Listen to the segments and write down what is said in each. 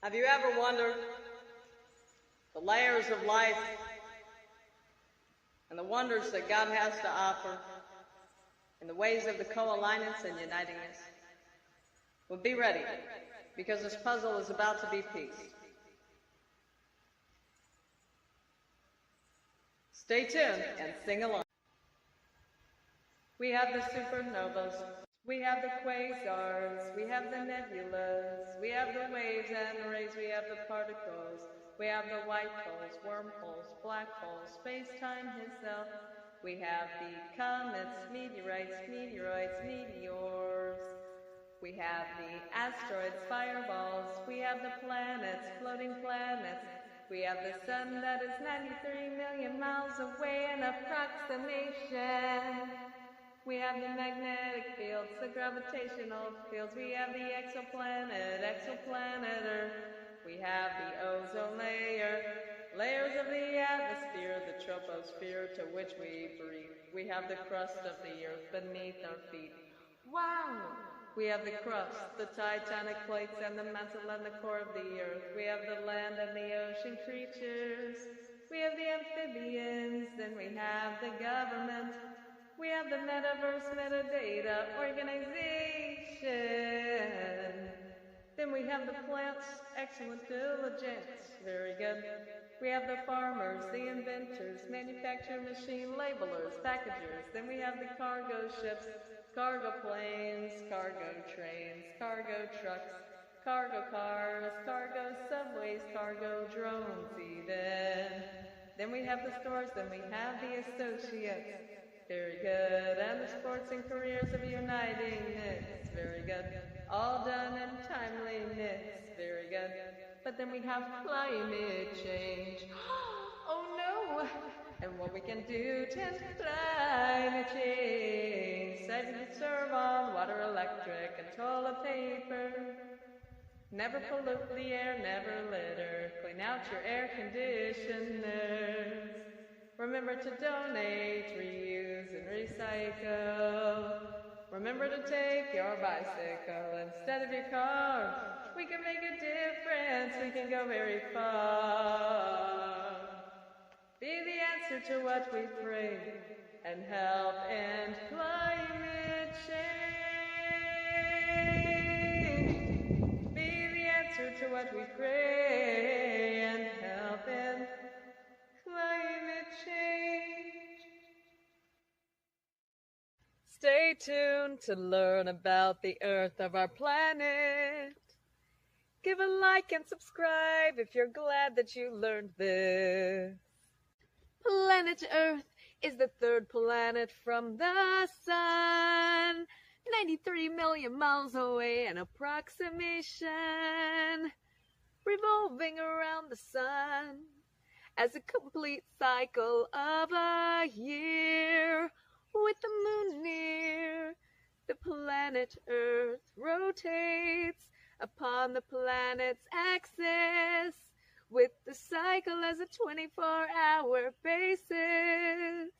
Have you ever wondered the layers of life and the wonders that God has to offer in the ways of the co-alignance and unitingness? Well, be ready, because this puzzle is about to be pieced. Stay tuned and sing along. We have the supernovas, we have the quasars, we have the nebulas, we have the waves and rays, we have the particles, we have the white holes, wormholes, black holes, space-time itself. We have the comets, meteorites, meteoroids, meteors. We have the asteroids, fireballs. We have the planets, floating planets. We have the sun that is 93 million miles away in approximation. We have the magnetic fields, the gravitational fields. We have the exoplanet, exoplanet Earth. We have the ozone layer, layers of the atmosphere, the troposphere to which we breathe. We have the crust of the earth beneath our feet. Wow! We have the crust, the titanic plates, and the mantle and the core of the earth. We have the land and the ocean creatures. We have the amphibians, then we have the government. We have the metaverse metadata organization. Then we have the plants, excellent diligence, very good. We have the farmers, the inventors, manufacturer machine labelers, packagers. Then we have the cargo ships, cargo planes, cargo trains, cargo trucks, cargo cars, cargo subways, cargo drones even. Then we have the stores, then we have the associates. Very good. And the sports and careers of unitingness. Very good. All done in timeliness. Very good. But then we have climate change. Oh no! And what we can do to end climate change. Cygnus serve on water, electric, and toilet paper. Never pollute the air, never litter. Clean out your air conditioners. Remember to donate, reuse, and recycle. Remember to take your bicycle instead of your car. We can make a difference, we can go very far. Be the answer to what we pray and help end climate change. Be the answer to what we pray and help end climate change. Stay tuned to learn about the Earth of our planet. Give a like and subscribe if you're glad that you learned this. Planet Earth is the third planet from the Sun, 93 million miles away in approximation, revolving around the Sun as a complete cycle of a year. With the moon near, the planet Earth rotates upon the planet's axis, with the cycle as a 24-hour basis.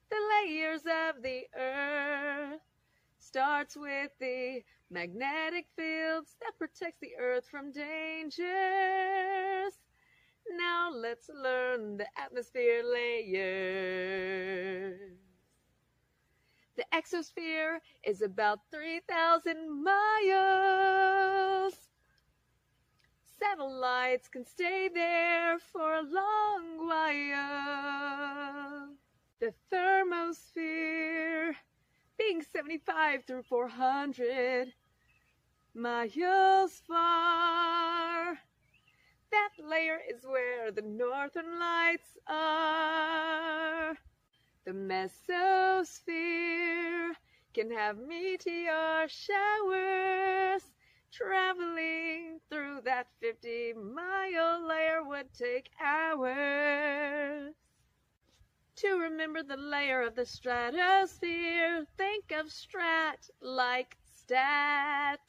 The layers of the Earth starts with the magnetic fields that protects the Earth from dangers. Now let's learn the atmosphere layers. The exosphere is about 3,000 miles. Satellites can stay there for a long while. The thermosphere being 75 through 400 miles far. That layer is where the northern lights are. The mesosphere can have meteor showers. Traveling through that 50-mile layer would take hours. To remember the layer of the stratosphere, think of strat like status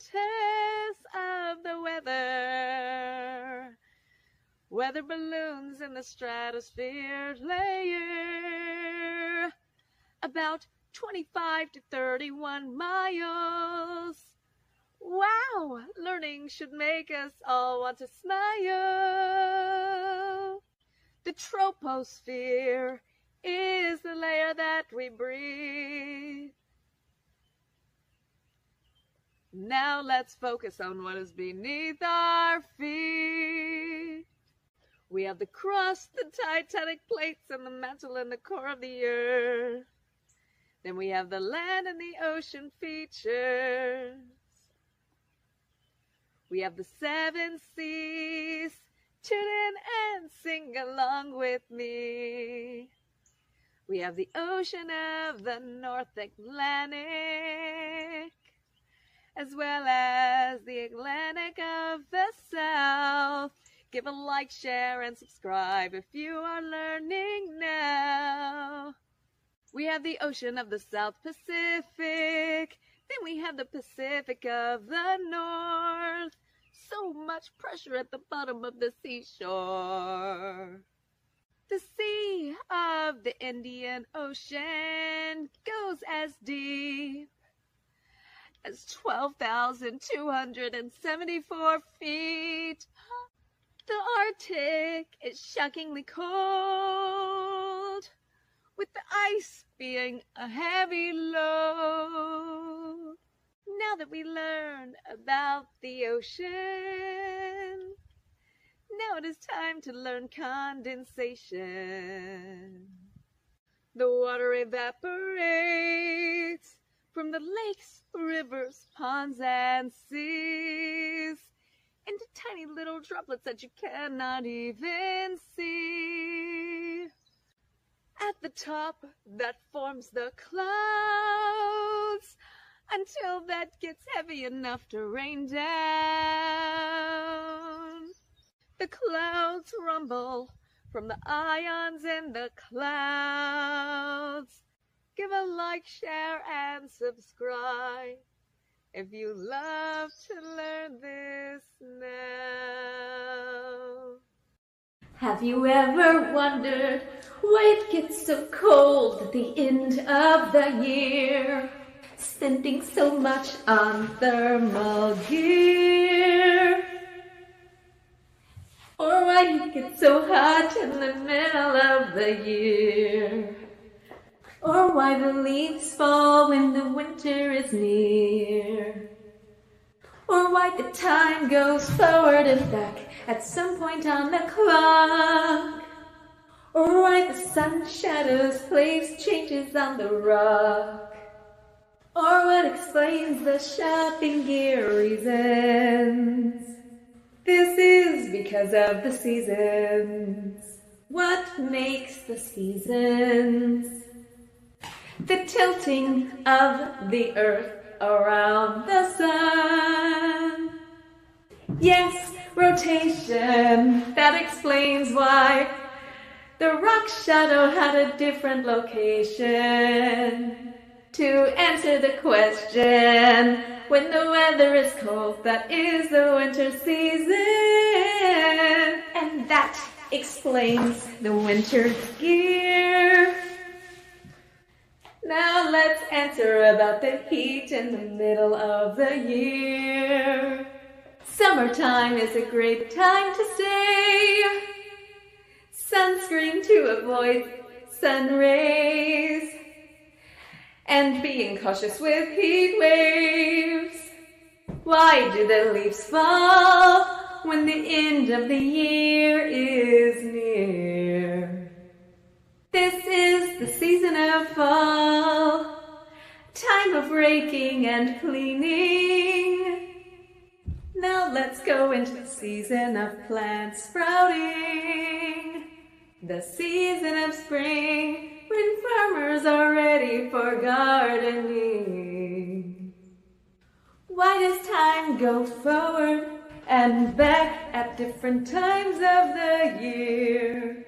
of the weather. Weather balloons in the stratosphere layer, about 25 to 31 miles. Wow! Learning should make us all want to smile. The troposphere is the layer that we breathe. Now let's focus on what is beneath our feet. We have the crust, the titanic plates, and the mantle and the core of the earth. Then we have the land and the ocean features. We have the 7 seas. Tune in and sing along with me. We have the ocean of the North Atlantic, as well as the Atlantic of the South. Give a like, share, and subscribe if you are learning now. We have the ocean of the South Pacific. Then we have the Pacific of the North. So much pressure at the bottom of the seashore. The Sea of the Indian Ocean goes as deep as 12,274 feet. The Arctic is shockingly cold, with the ice being a heavy load. Now that we learned about the ocean, now it is time to learn condensation. The water evaporates from the lakes, rivers, ponds, and seas into tiny little droplets that you cannot even see. At the top, that forms the clouds, until that gets heavy enough to rain down. The clouds rumble from the ions in the clouds. Give a like, share, and subscribe if you love to learn this now. Have you ever wondered why it gets so cold at the end of the year? Spending so much on thermal gear. Or why it gets so hot in the middle of the year. Or why the leaves fall when the winter is near. Or why the time goes forward and back at some point on the clock. Or why the sun shadows place changes on the rock. Or what explains the shopping gear reasons. This is because of the seasons. What makes the seasons? The tilting of the earth around the sun. Yes, rotation. That explains why the rock shadow had a different location. To answer the question, when the weather is cold, that is the winter season. And that explains the winter gear. Now let's answer about the heat in the middle of the year. Summertime is a great time to stay. Sunscreen to avoid sun rays. And being cautious with heat waves. Why do the leaves fall when the end of the year is near? This is the season of fall, time of raking and cleaning. Now let's go into the season of plant sprouting, the season of spring, when farmers are ready for gardening. Why does time go forward and back at different times of the year?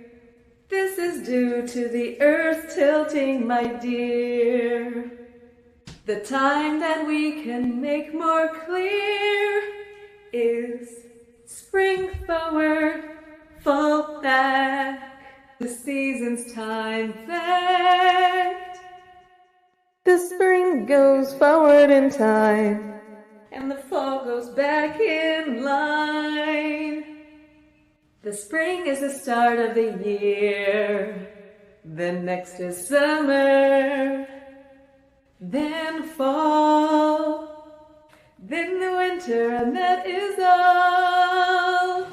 This is due to the earth tilting, my dear. The time that we can make more clear is spring forward, fall back. The season's time fact. The spring goes forward in time, and the fall goes back in line. The spring is the start of the year, then next is summer, then fall, then the winter, and that is all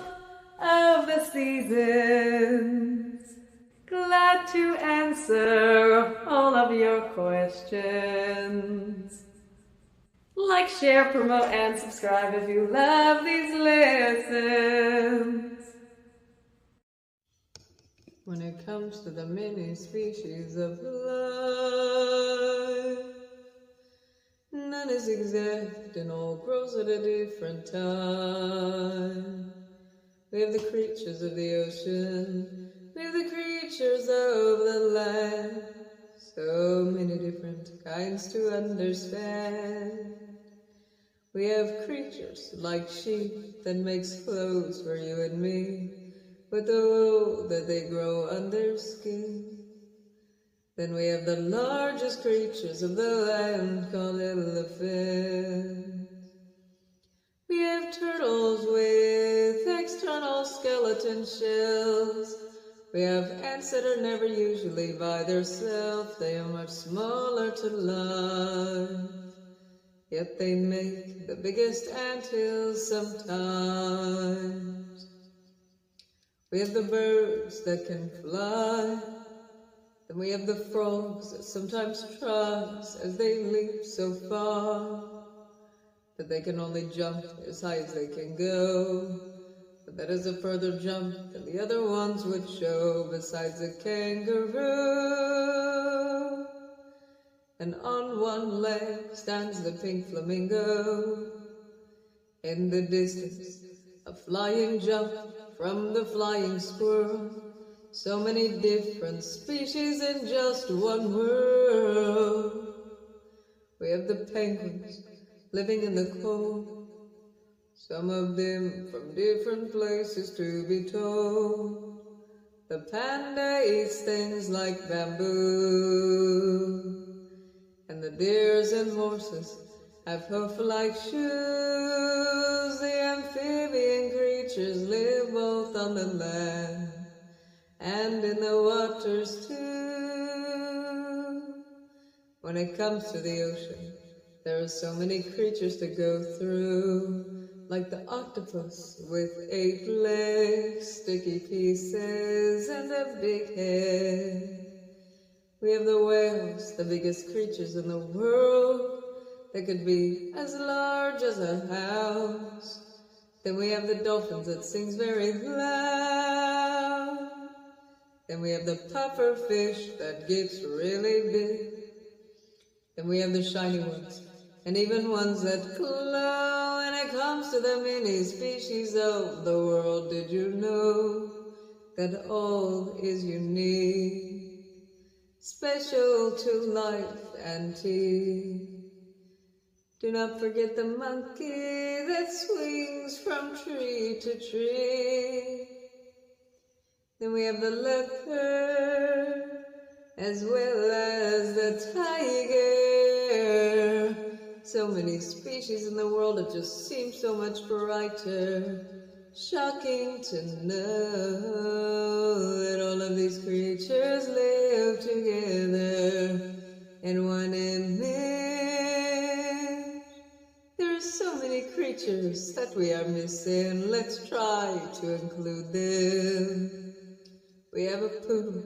of the seasons. Glad to answer all of your questions. Like, share, promote, and subscribe if you love these lessons. When it comes to the many species of life, none is exact and all grows at a different time. We have the creatures of the ocean, we have the creatures of the land, so many different kinds to understand. We have creatures like sheep that makes clothes for you and me, with the wool that they grow on their skin. Then we have the largest creatures of the land called elephants. We have turtles with external skeleton shells. We have ants that are never usually by themselves. They are much smaller to life, yet they make the biggest anthills sometimes. We have the birds that can fly. Then we have the frogs that sometimes try as they leap so far, but they can only jump as high as they can go. But that is a further jump than the other ones would show, besides a kangaroo. And on one leg stands the pink flamingo. In the distance, a flying jump from the flying squirrel. So many different species in just one world. We have the penguins living in the cold, some of them from different places to be told. The panda eats things like bamboo, and the deers and horses have hoof-like shoes. The amphibian creatures live both on the land and in the waters too. When it comes to the ocean, there are so many creatures to go through, like the octopus with 8 legs, sticky pieces, and a big head. We have the whales, the biggest creatures in the world. They could be as large as a house. Then we have the dolphins that sings very loud. Then we have the puffer fish that gets really big. Then we have the shiny ones, and even ones that glow. When it comes to the many species of the world, did you know that all is unique, special to life and tea? Do not forget the monkey that swings from tree to tree. Then we have the leopard, as well as the tiger. So many species in the world, it just seems so much brighter. Shocking to know that all of these creatures live together in one image. There are so many creatures that we are missing. Let's try to include them. We have a poodle,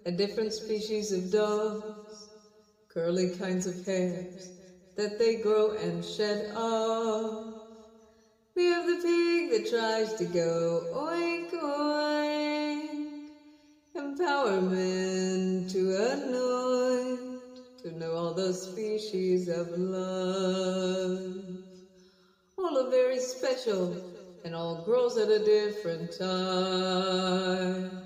a different species of dogs, curly kinds of hairs that they grow and shed off. We have the pig that tries to go oink oink, empowerment to anoint, to know all the species of love. All are very special and all grows at a different time.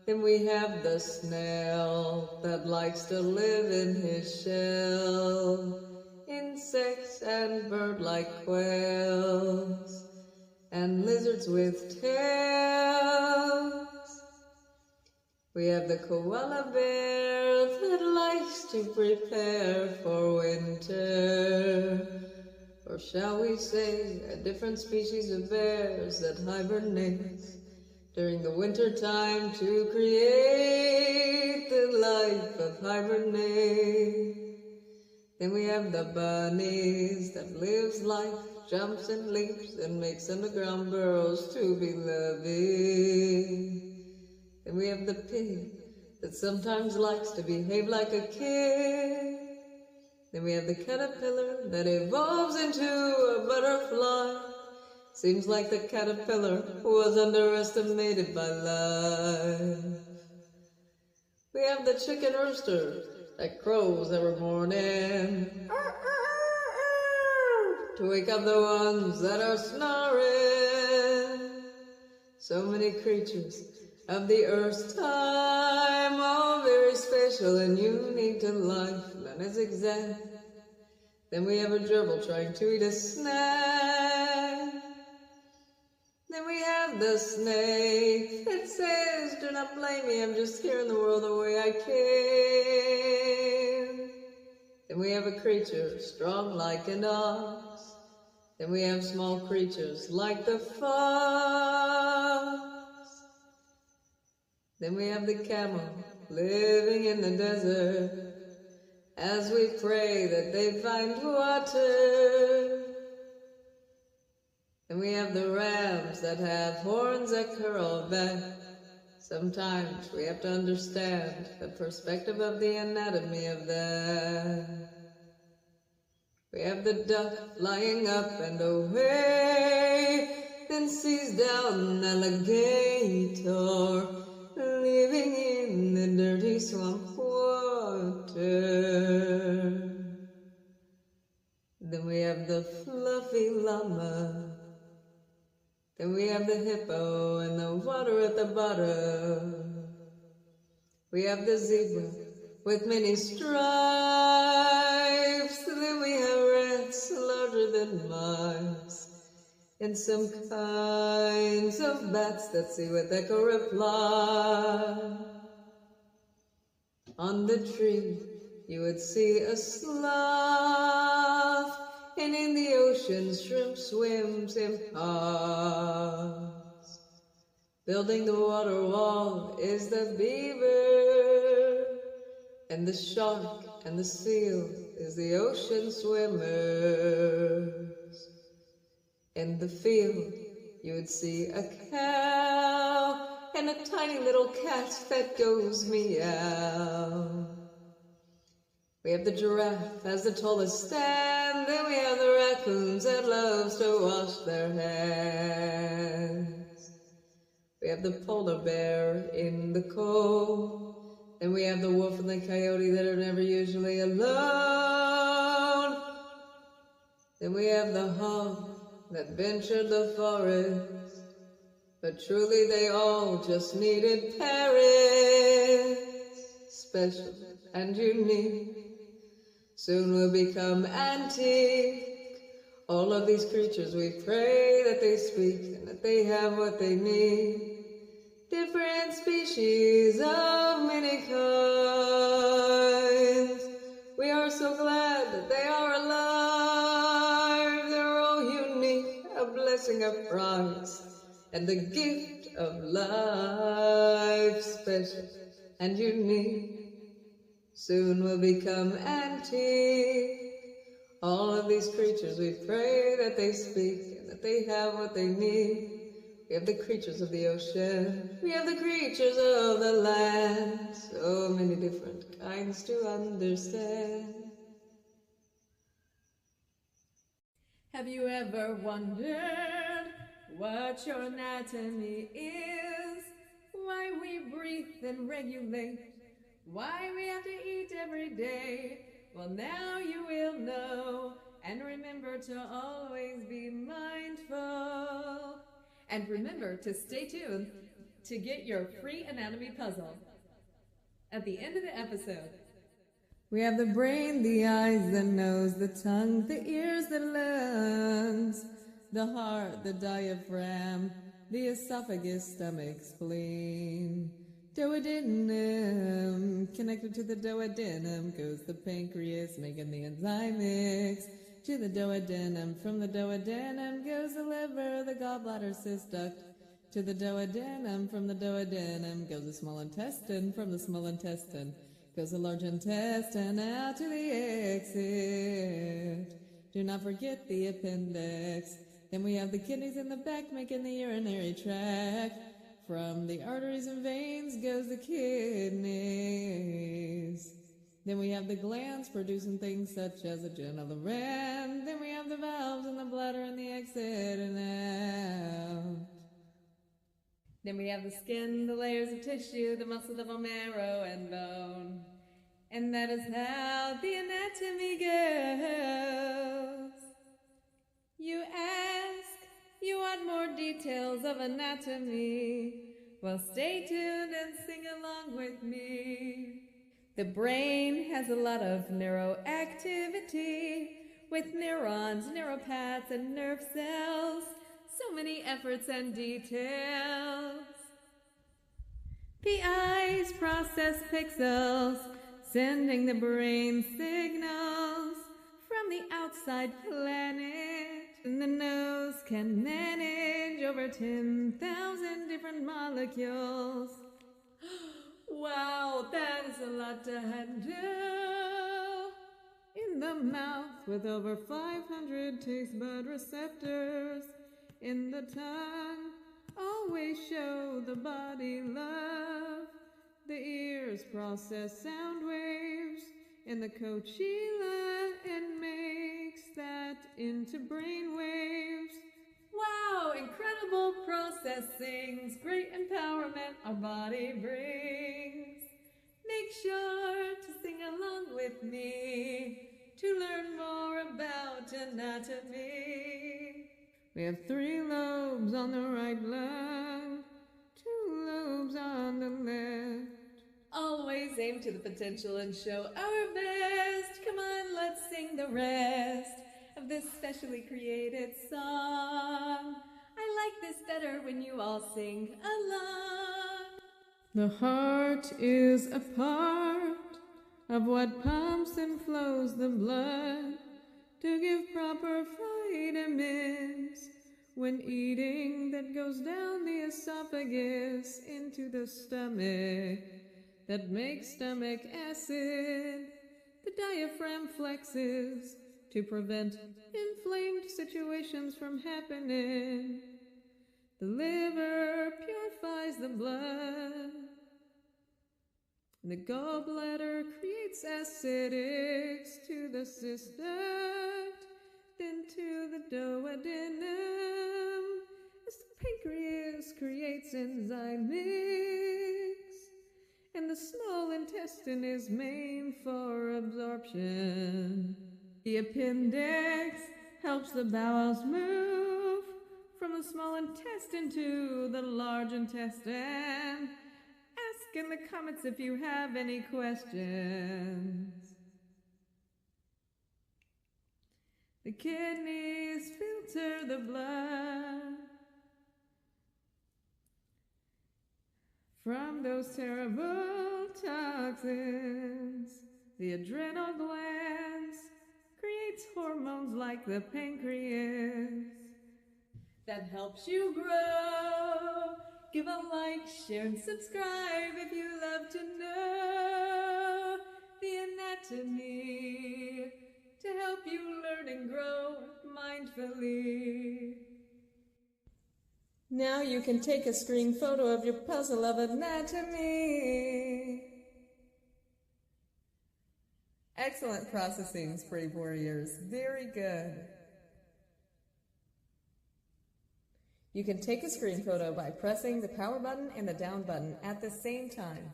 Then we have the snail that likes to live in his shell, insects and bird-like quails, and lizards with tails. We have the koala bear that likes to prepare for winter, or shall we say a different species of bears that hibernates during the winter time to create the life of hibernate. Then we have the bunnies that lives life, jumps and leaps and makes underground burrows to be loving. Then we have the pig that sometimes likes to behave like a kid. Then we have the caterpillar that evolves into a butterfly. Seems like the caterpillar was underestimated by life. We have the chicken rooster that crows every morning to wake up the ones that are snoring. So many creatures of the earth's time, all very special and unique to life, none is exact. Then we have a gerbil trying to eat a snack. Then we have the snake that says, do not blame me, I'm just here in the world the way I came. Then we have a creature strong like an ox. Then we have small creatures like the fox. Then we have the camel living in the desert as we pray that they find water. And we have the rams that have horns that curl back. Sometimes we have to understand the perspective of the anatomy of that. We have the duck flying up and away, then sees down an alligator living in the dirty swamp water. Then we have the fluffy llama. Then we have the hippo and the water at the bottom. We have the zebra with many stripes. Then we have rats larger than mice. And some kinds of bats that see with echo reply. On the tree you would see a sloth, and in the ocean shrimp swims in ponds. Building the water wall is the beaver, and the shark and the seal is the ocean swimmers. In the field you would see a cow, and a tiny little cat that goes meow. We have the giraffe as the tallest stand, then we have the raccoons that loves to wash their hands. We have the polar bear in the cold, then we have the wolf and the coyote that are never usually alone. Then we have the hog that ventured the forest, but truly they all just needed parents, special and unique. Soon will become antique. All of these creatures we pray that they speak and that they have what they need. Different species of many kinds. We are so glad that they are alive. They're all unique, a blessing of price, and the gift of life, special and unique. Soon will become antique. All of these creatures we pray that they speak and that they have what they need. We have the creatures of the ocean, we have the creatures of the land, so many different kinds to understand. Have you ever wondered what your anatomy is? Why we breathe and regulate? Why we have to eat every day? Well, now you will know. And remember to always be mindful. And remember to stay tuned to get your free anatomy puzzle at the end of the episode. We have the brain, the eyes, the nose, the tongue, the ears, the lungs, the heart, the diaphragm, the esophagus, stomach, spleen. Duodenum, connected to the duodenum goes the pancreas, making the enzyme mix. to the duodenum. From the duodenum goes the liver, the gallbladder, cyst duct, to the duodenum. From the duodenum goes the small intestine. From the small intestine goes the large intestine, out to the exit. Do not forget the appendix. Then we have the kidneys in the back, making the urinary tract. From the arteries and veins goes the kidneys. Then we have the glands producing things such as adrenal gland. Then we have the valves in the bladder and the exit and out. Then we have the skin, the layers of tissue, the muscle, the bone marrow, and bone. And that is how the anatomy goes. You ask, you want more details of anatomy? Well, stay tuned and sing along with me. The brain has a lot of neuroactivity with neurons, neuropaths, and nerve cells. So many efforts and details. PIs process pixels, sending the brain signals from the outside planet. And the nose can manage over 10,000 different molecules. Wow, that is a lot to handle. In the mouth with over 500 taste bud receptors. In the tongue, always show the body love. The ears process sound waves in the cochlear and makes that into brain waves. Wow, incredible processings, great empowerment our body brings. Make sure to sing along with me to learn more about anatomy. We have 3 lobes on the right lung, 2 lobes on the left. Always aim to the potential and show our best. Come on, let's sing the rest of this specially created song. I like this better when you all sing along. The heart is a part of what pumps and flows the blood to give proper vitamins when eating, that goes down the esophagus into the stomach, that makes stomach acid. The diaphragm flexes to prevent inflamed situations from happening. The liver purifies the blood. The gallbladder creates acidics to the cyst duct, then to the duodenum, as the pancreas creates enzyme mix, and the small intestine is made for absorption. The appendix helps the bowels move from the small intestine to the large intestine. Ask in the comments if you have any questions. The kidneys filter the blood from those terrible toxins. The adrenal glands creates hormones like the pancreas that helps you grow. Give a like, share, and subscribe if you love to know the anatomy to help you learn and grow mindfully. Now you can take a screen photo of your puzzle of anatomy. Excellent processing, Spray Warriors. Very good. You can take a screen photo by pressing the power button and the down button at the same time.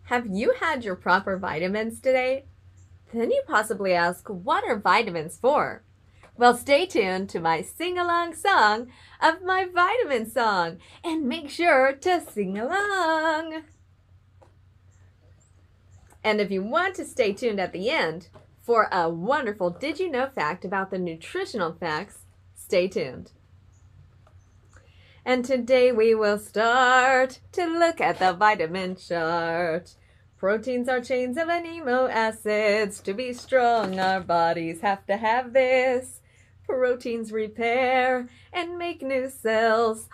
Have you had your proper vitamins today? Then you possibly ask, what are vitamins for? Well, stay tuned to my sing-along song of my vitamin song, and make sure to sing along. And if you want to stay tuned at the end, for a wonderful Did You Know fact about the nutritional facts. Stay tuned. And today we will start to look at the vitamin chart. Proteins are chains of amino acids. To be strong, our bodies have to have this. Proteins repair and make new cells.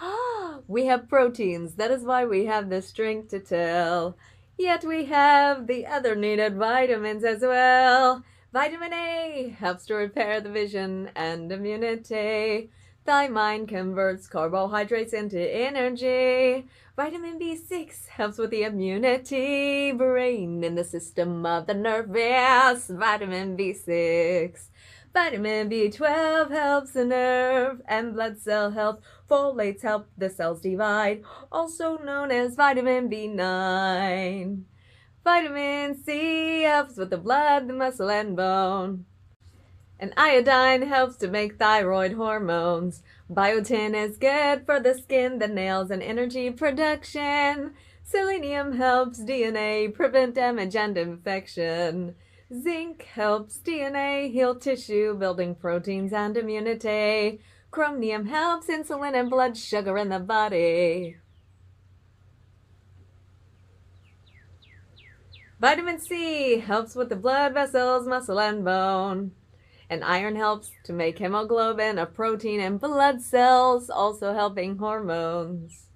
We have proteins. That is why we have the strength to tell. Yet we have the other needed vitamins as well. Vitamin A helps to repair the vision and immunity. Thiamine converts carbohydrates into energy. Vitamin B6 helps with the immunity, brain, and the system of the nervous. Vitamin B6. Vitamin B12 helps the nerve and blood cell health. Folates help the cells divide, also known as vitamin B9. Vitamin C helps with the blood, the muscle, and bone. And iodine helps to make thyroid hormones. Biotin is good for the skin, the nails, and energy production. Selenium helps DNA prevent damage and infection. Zinc helps DNA heal tissue, building proteins and immunity. Chromium helps insulin and blood sugar in the body. Vitamin C helps with the blood vessels, muscle, and bone. And iron helps to make hemoglobin, a protein in blood cells, also helping hormones.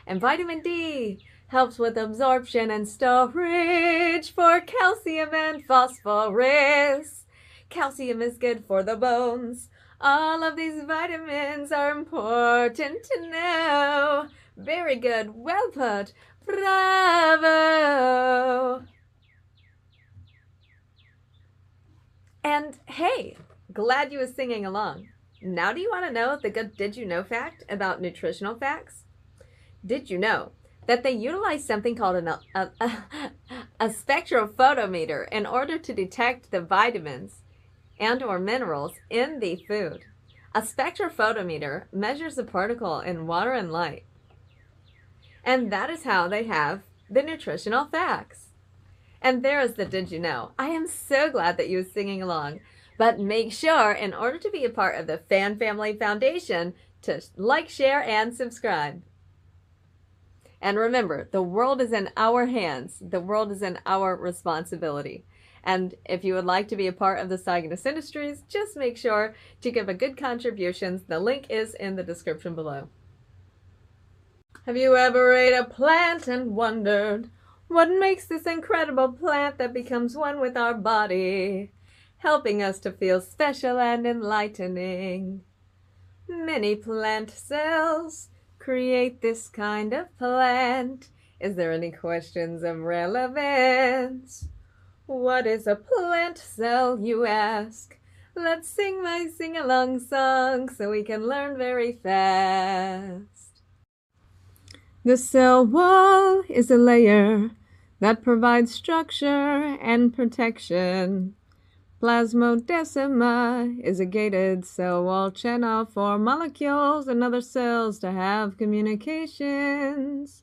And vitamin D helps with absorption and storage for calcium and phosphorus. Calcium is good for the bones. All of these vitamins are important to know. Very good. Well put. Bravo. And hey, glad you were singing along. Now do you want to know the good Did You Know fact about nutritional facts? Did you know that they utilize something called a spectrophotometer in order to detect the vitamins and or minerals in the food? A spectrophotometer measures the particle in water and light. And that is how they have the nutritional facts. And there is the Did You Know. I am so glad that you were singing along. But make sure, in order to be a part of the Fan Family Foundation, to like, share, and subscribe. And remember, the world is in our hands. The world is in our responsibility. And if you would like to be a part of the Cygnus Industries, just make sure to give a good contribution. The link is in the description below. Have you ever ate a plant and wondered what makes this incredible plant that becomes one with our body, helping us to feel special and enlightening? Many plant cells create this kind of plant. Is there any questions of relevance? What is a plant cell, you ask? Let's sing my sing-along song so we can learn very fast. The cell wall is a layer that provides structure and protection. Plasmodesima is a gated cell wall channel for molecules and other cells to have communications.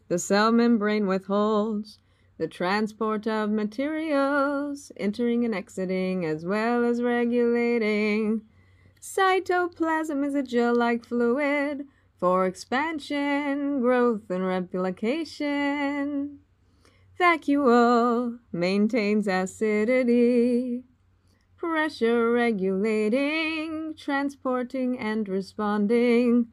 The cell membrane withholds the transport of materials, entering and exiting, as well as regulating. Cytoplasm is a gel-like fluid for expansion, growth, and replication. Vacuole maintains acidity, pressure regulating, transporting, and responding.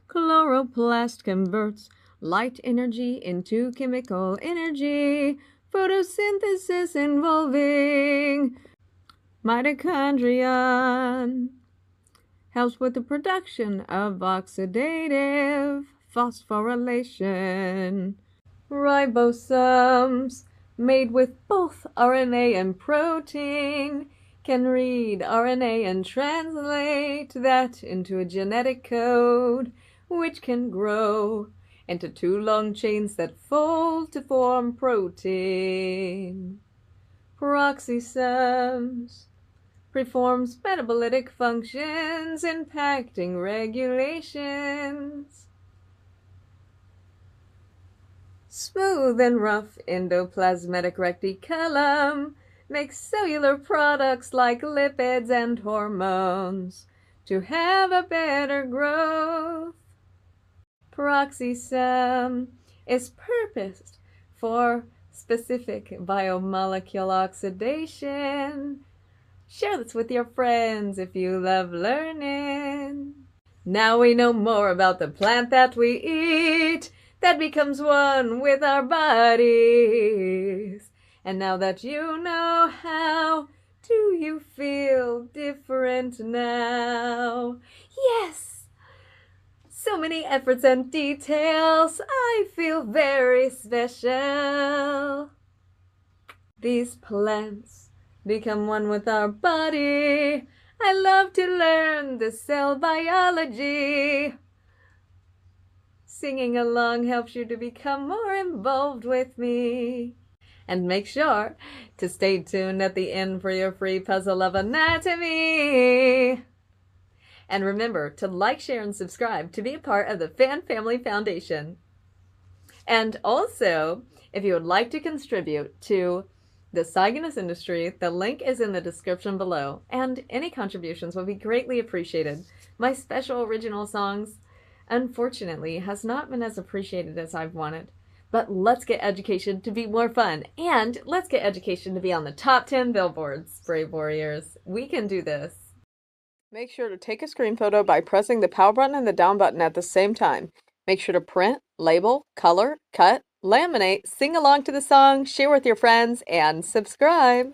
Chloroplast converts light energy into chemical energy, photosynthesis involving. Mitochondrion helps with the production of oxidative phosphorylation. Ribosomes, made with both RNA and protein, can read RNA and translate that into a genetic code, which can grow into two long chains that fold to form protein. Peroxisomes performs metabolic functions impacting regulations. Smooth and rough endoplasmatic reticulum make cellular products like lipids and hormones to have a better growth. Peroxisome is purposed for specific biomolecule oxidation. Share this with your friends if you love learning. Now we know more about the plant that we eat that becomes one with our bodies. And now that you know how, do you feel different now? Yes! So many efforts and details, I feel very special. These plants become one with our body. I love to learn the cell biology. Singing along helps you to become more involved with me. And make sure to stay tuned at the end for your free puzzle of anatomy. And remember to like, share, and subscribe to be a part of the Fan Family Foundation. And also, if you would like to contribute to the Cygnus industry, the link is in the description below, and any contributions will be greatly appreciated. My special original songs, unfortunately, has not been as appreciated as I've wanted. But let's get education to be more fun, and let's get education to be on the top 10 billboards, Brave Warriors. We can do this. Make sure to take a screen photo by pressing the power button and the down button at the same time. Make sure to print, label, color, cut, laminate, sing along to the song, share with your friends, and subscribe.